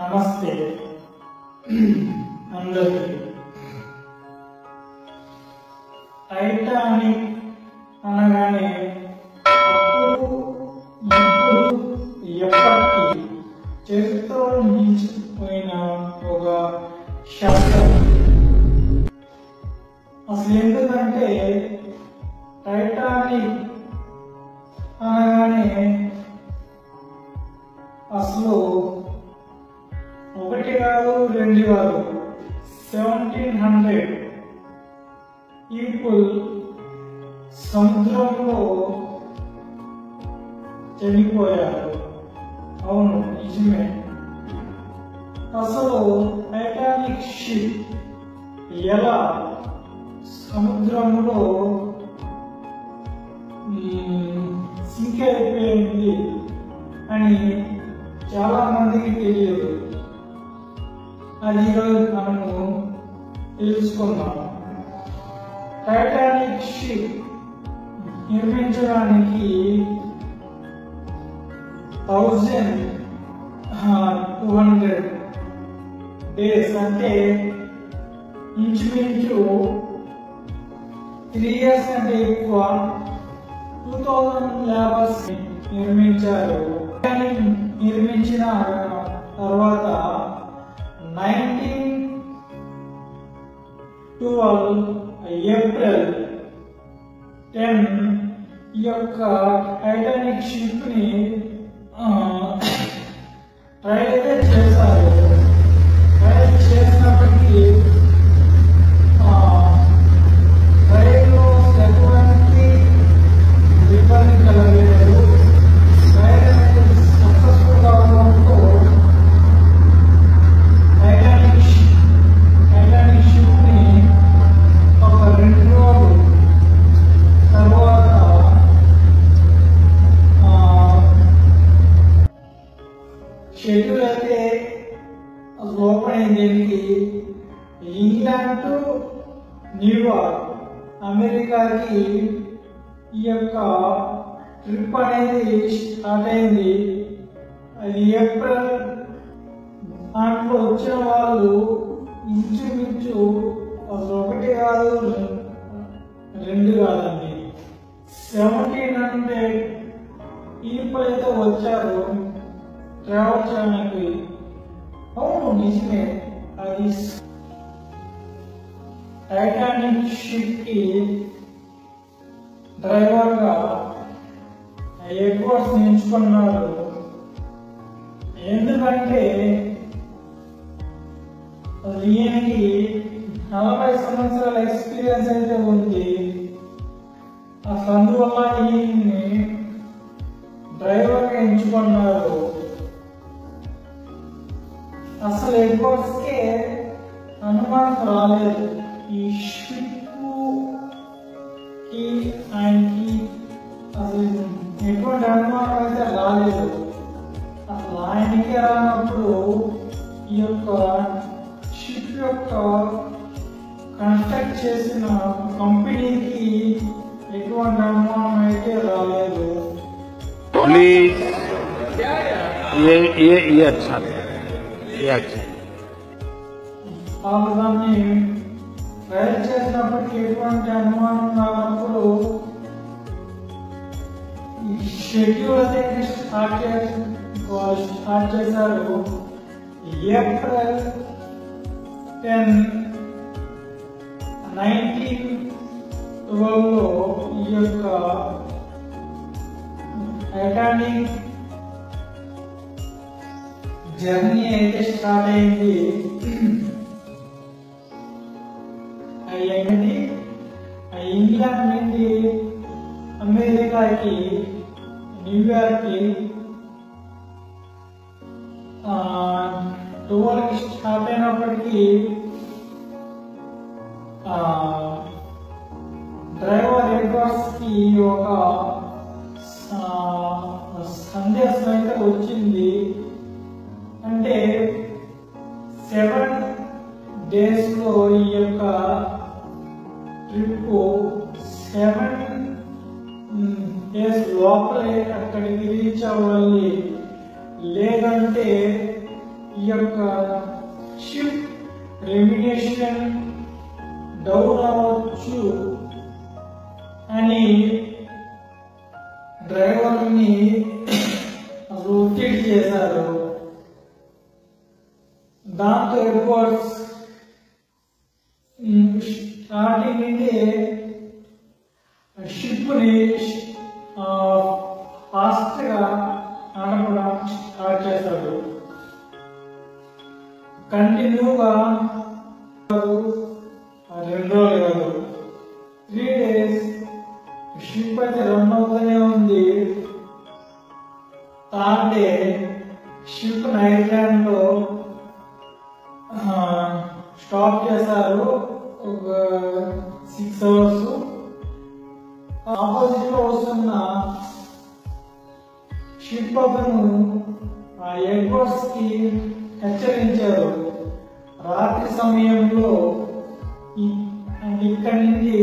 నమస్తే అందరికీ. టైటానిక్ అనగానే ఎప్పటికీ చరిత్రలో నిలిచిపోయిన ఒక శబ్దం. అసలు ఎందుకంటే టైటానిక్ అనగానే అసలు ఒకటి కాదు రెండు కాదు 1700 పీపుల్ సముద్రంలో చనిపోయారు. అవును, నిజమే. అసలు టైటానిక్ షిప్ ఎలా సముద్రంలో సింక్ అయిపోయింది అని చాలా మందికి తెలియదు. అది ఈరోజు మనము తెలుసుకుందాం. టైటానిక్ షిప్ నిర్మించడానికి 1200 డేస్ అంటే ఇంచుమించు 3 years అంటే ఎక్కువ 2000 లేబర్స్ నిర్మించారు. నిర్మించిన తర్వాత 1912 ఏప్రిల్ 10 ఈ యొక్క టైటానిక్ షిప్ ని ట్రయల్ చేశారు. ట్రయల్ చేసినప్పటికీ ట్రయల్లో ఎటువంటి ఇబ్బంది కలగలేదు. సక్సెస్ఫుల్ గా ఉండడంతో టైటానిక్ షిప్ ని ఒక 2 రోజులు తర్వాత షెడ్యూల్ అయితే ఓపెన్ అయింది. ఇంగ్లాండ్ టు న్యూయార్క్ అమెరికాకి ఈ యొక్క ట్రిప్ అనేది స్టార్ట్ అయింది. అది ఏప్రిల్. దాంట్లో వచ్చిన వాళ్ళు ఇంచుమించు ఒకటి కాదు రెండు కాదండి 1700 పీపుల్ అయితే వచ్చారు ట్రావెల్ చేయడానికి. అవును, నిజమే. అది టైటానిక్ షిప్ కి డ్రైవర్ గా ఎడ్వర్డ్స్ ఎంచుకున్నారు. ఎందుకంటే ఈయనకి 40 సంవత్సరాల ఎక్స్పీరియన్స్ అయితే ఉంది. అసలు అందువల్ల ఈయన్ని డ్రైవర్ గా ఎంచుకున్నారు. అసలు ఎడ్వర్డ్స్ కే అనుమానం రాలేదు ఈ షిప్ కి ఆయనకి. అసలు ఎటువంటి అనుమానం అయితే రాలేదు. అసలు ఆయనకి రానప్పుడు ఈ యొక్క షిప్ యొక్క కన్స్ట్రక్ట్ చేసిన కంపెనీకి ఎటువంటి అనుమానం అయితే రాలేదు. వాళ్ళు దాన్ని ట్రయల్ చేసినప్పటికీ ఎటువంటి అనుమానం రానప్పుడు ఈ షెడ్యూల్ అయితే స్టార్ట్ చేశారు. ఏప్రిల్ 10, 1912 ఈ యొక్క టైటానిక్ జర్నీ అయితే స్టార్ట్ అయింది. ఇంగ్లాండ్ నుండి అమెరికాకి న్యూయార్క్ కి 12 స్టార్ట్ అయినప్పటికీ డ్రైవర్ ఎడ్వర్డ్స్ కి ఒక సందేశం అయితే వచ్చింది. అంటే 7 days లో ఈ యొక్క ట్రిప్ 7 days లోపలే అక్కడికి రీచ్ అవ్వాలి. లేదంటే ఈ యొక్క షిప్ రెమ్యునేషన్ డౌన్ అవ్వచ్చు అని డ్రైవర్ని ఒత్తిడి చేశారు. దాంతో ఎయిర్పోర్ట్స్ స్టార్టింగ్ నుండి షిప్ని ఫాస్ట్గా నడపడం స్టార్ట్ చేశాడు. కంటిన్యూగా 2 రోజులు కాదు, 3 days షిప్ అయితే రన్ అవుతూనే ఉంది. థర్డ్ డే షిప్ ఐర్లాండ్ లో స్టాప్ చేశారు. ఒక 6 hours. ఆపోజిట్ లో వస్తున్న షిప్ అతను ఆ ఎయిర్పోర్ట్స్ కి హెచ్చరించారు, రాత్రి సమయంలో ఇక్కడి నుండి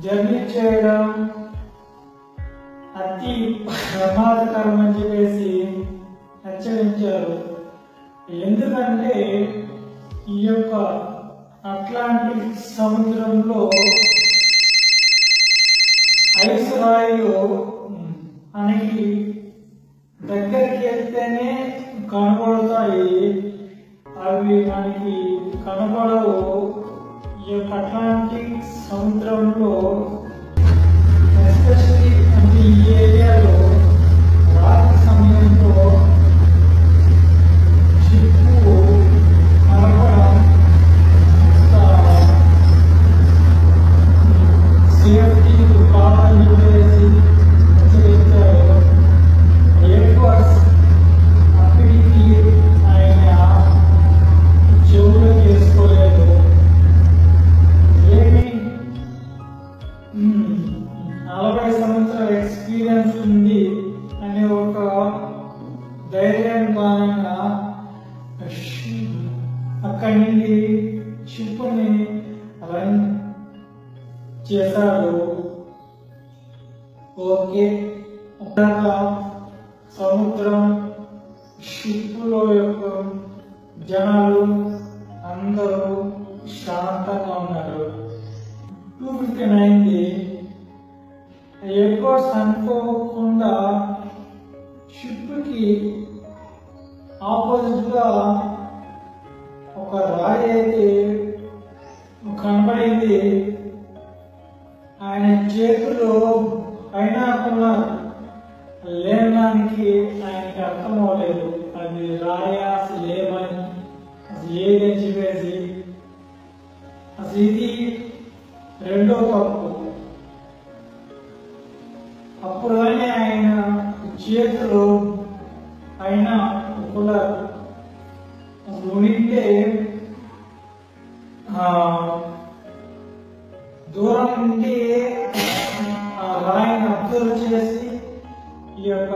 జర్నీ చేయడం అతి ప్రమాదకరం అని చెప్పేసి హెచ్చరించారు. ఎందుకంటే ఈ యొక్క అట్లాంటిక్ సముద్రంలో ఐస్ రాయిలు మనకి దగ్గరికి వెళ్తేనే కనబడతాయి, అవి మనకి కనబడవు. ఈ యొక్క అట్లాంటిక్ సముద్రంలో ఎస్పెషల్లీ అంటే ఈ ఏరియాలో రాత్రి సమయంలో షిప్పు నడపడం సేఫ్టీ కావాలని చెప్పేసి హెచ్చరించారు. ఎయిర్పోర్ట్స్ అప్పటికి ఆయన చెవులు చేసుకోలేదు. ఏమి 40 సంవత్సరాల ఎక్స్పీరియన్స్ ఉంది అనే ఒక ధైర్యంగా ఆయన అక్కడి నుండి షిప్ని రన్ చేశాడు. ఓకే, సముద్రం షిప్లో యొక్క జనాలు అందరూ శాంతంగా ఉన్నారు. 2:59 ఎయిర్పోర్ట్స్ అనుకోకుండా షిప్కి ఆపోజిట్ గా ఒక రాయి అయితే కనబడింది. ఆయన చేతులు పైన లేనడానికి ఆయనకి అర్థం అవ్వలేదు, అది రాయా అసలు ఏమని, అసలు ఏదని చెప్పేసి. అసలు ఇది 2వ తప్పు. అప్పుడు కానీ ఆయన చేతులు పైన ఉంటే దూరం నుండి ఆ రాయిని అబ్జర్వ్ చేసి ఈ యొక్క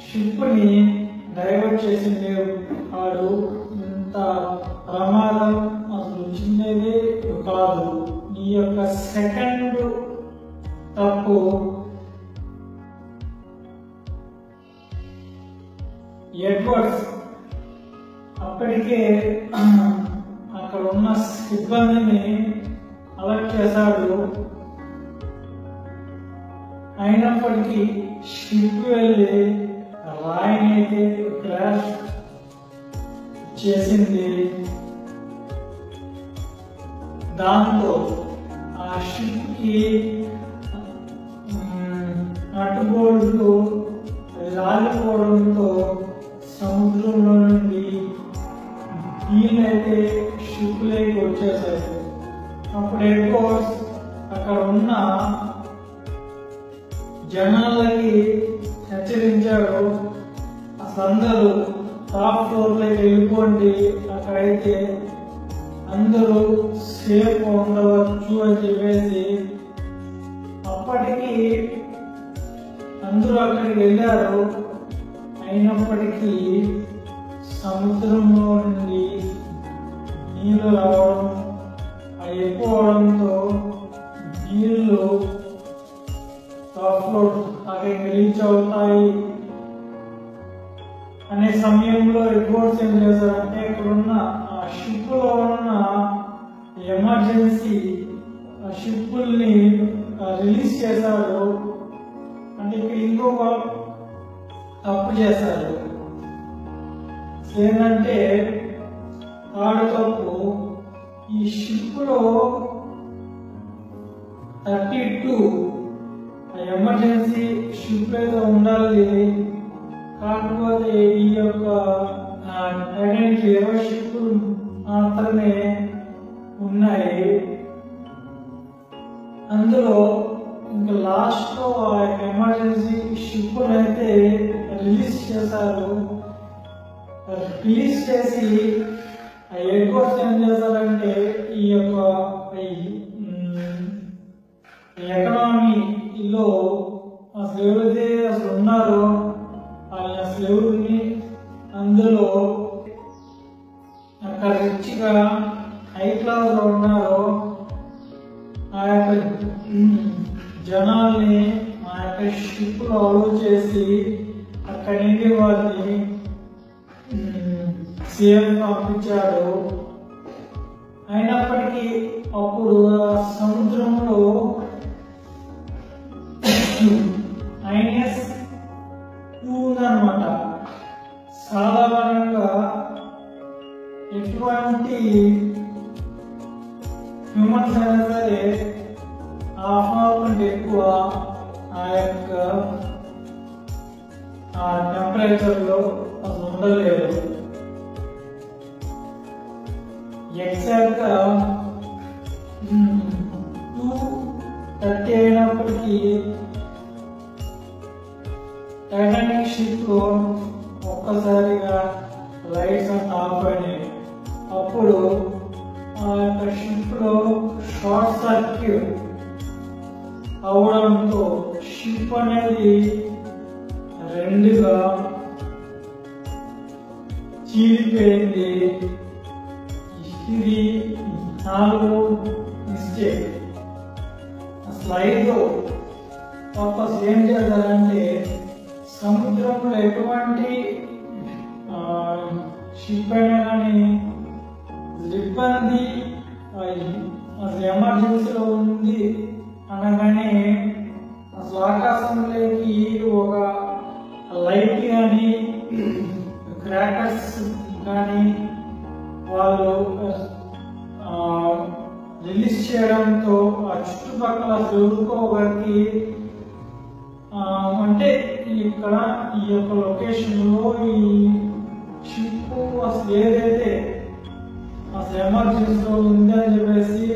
షిప్ని డైవర్ట్ చేసింది వాడు. ఇంత ప్రమాదం అసలు చిన్నదే కాదు. ఈ యొక్క సెకండ్ తప్పు ఎడ్వర్డ్స్ అప్పటికే అక్కడ ఉన్న సిబ్బందిని అలర్ట్ చేశాడు. అయినప్పటికీ షిప్ వెళ్ళి రాయిని అయితే క్రాష్ చేసింది. దాంతో ఆ షిప్ కి నటుబోల్ట్లు రాలిపోవడంతో సముద్రంలో నుండి నీళ్ళైతే షిప్ లేకి వచ్చేసాయి. అప్పుడు ఎయిర్పోర్ట్స్ అక్కడ ఉన్న జనాలకి హెచ్చరించారు, అందరూ టాప్ ఫ్లోర్ లోకి వెళ్ళిపోండి, అక్కడైతే అందరూ సేఫ్ ఉండవచ్చు అని చెప్పేసి. అప్పటికి అందరూ అక్కడికి వెళ్ళారు. అయినప్పటికీ సముద్రంలో నుండి నీళ్లు రావడం ఎక్కువ అవడంతో నీళ్లు టాప్ ఫ్లోర్ అక్కడికి రీచ్ అవుతాయి అనే సమయంలో ఎడ్వర్డ్స్ ఏం చేశారంటే ఇక్కడున్న షిప్ లో ఉన్న ఎమర్జెన్సీ షిప్పుల్ని రిలీజ్ చేశారు. అంటే ఇక్కడ ఇంకొక తప్పు చేశారు. ఏంటంటే థర్డ్ తప్పు, ఈ షిప్ లో 32 ఎమర్జెన్సీ షిప్ అయితే ఉండాలి. కాకపోతే ఈ యొక్క టైటానిక్ 20 షిప్లు మాత్రమే ఉన్నాయి. అందులో ఇంకా లాస్ట్ లో ఎమర్జెన్సీ షిప్ అయితే రిలీజ్ చేశారు. రిలీజ్ చేసి ఎడ్వర్డ్స్ ఏం చేశారంటే ఈ యొక్క ఎకనామీలో అసలు ఎవరైతే అసలు ఉన్నారో అసలు ఎవరిని అందులో అక్కడ రిచ్గా హై క్లాస్ లో ఉన్నారో ఆ యొక్క జనాల్ని ఆ యొక్క షిప్ లో అలౌ చేసి అక్కడి నుండి వాళ్ళని సేవ్ పంపించాడు. అయినప్పటికీ అప్పుడు సముద్రంలో ఉందన్నమాట. సాధారణంగా ఎటువంటి హ్యూమన్స్ అయినా సరే హాఫ్ అన్ అవర్ కంటే ఎక్కువ ఆ యొక్క టెంపరేచర్ లో అసలు ఉండలేదు. ఎగ్జాక్ట్ గా 2:30 అయినప్పటికీ టైటానిక్ షిప్ లో ఒక్కసారిగా లైట్స్ ఆఫ్ అయినాయి. అప్పుడు ఆ యొక్క షిప్ లో షార్ట్ సర్క్యూట్ అవడంతో షిప్ అనేది రెండుగా చీలిపోయింది. ఇది 4వ మిస్టేక్. స్లైడ్ లో వాపస్ ఏం చేశారంటే సముద్రంలో ఎటువంటి షిప్ అయినా కానీ లిప్ అనేది అసలు ఎమర్జెన్సీలో ఉంది అనగానే అసలు ఆకాశంలోకి ఒక లైట్ కానీ క్రాకర్స్ కానీ వాళ్ళు రిలీజ్ చేయడంతో ఆ చుట్టుపక్కల చూడుకోవడానికి అంటే ఇక్కడ ఈ యొక్క లొకేషన్ లో ఈ షిప్ అసలు ఏదైతే అసలు ఎమర్జెన్సీలో ఉంది అని చెప్పేసి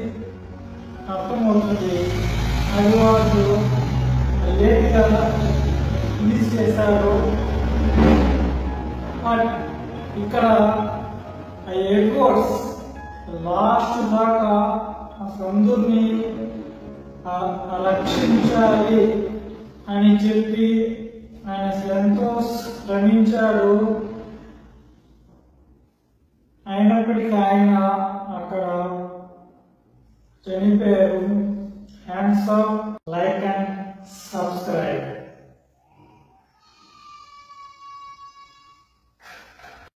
అర్థమవుతుంది. అది వాళ్ళు లేట్గా రిలీజ్ చేశారు. బట్ ఇక్కడ ఎడ్వర్డ్స్ లాస్ట్ దాకా అందరినీ రక్షించాలి అని చెప్పి ఆయన ఎంతో శ్రమించాడు. అయినప్పటికీ ఆయన అక్కడ చనిపోయారు. Hands of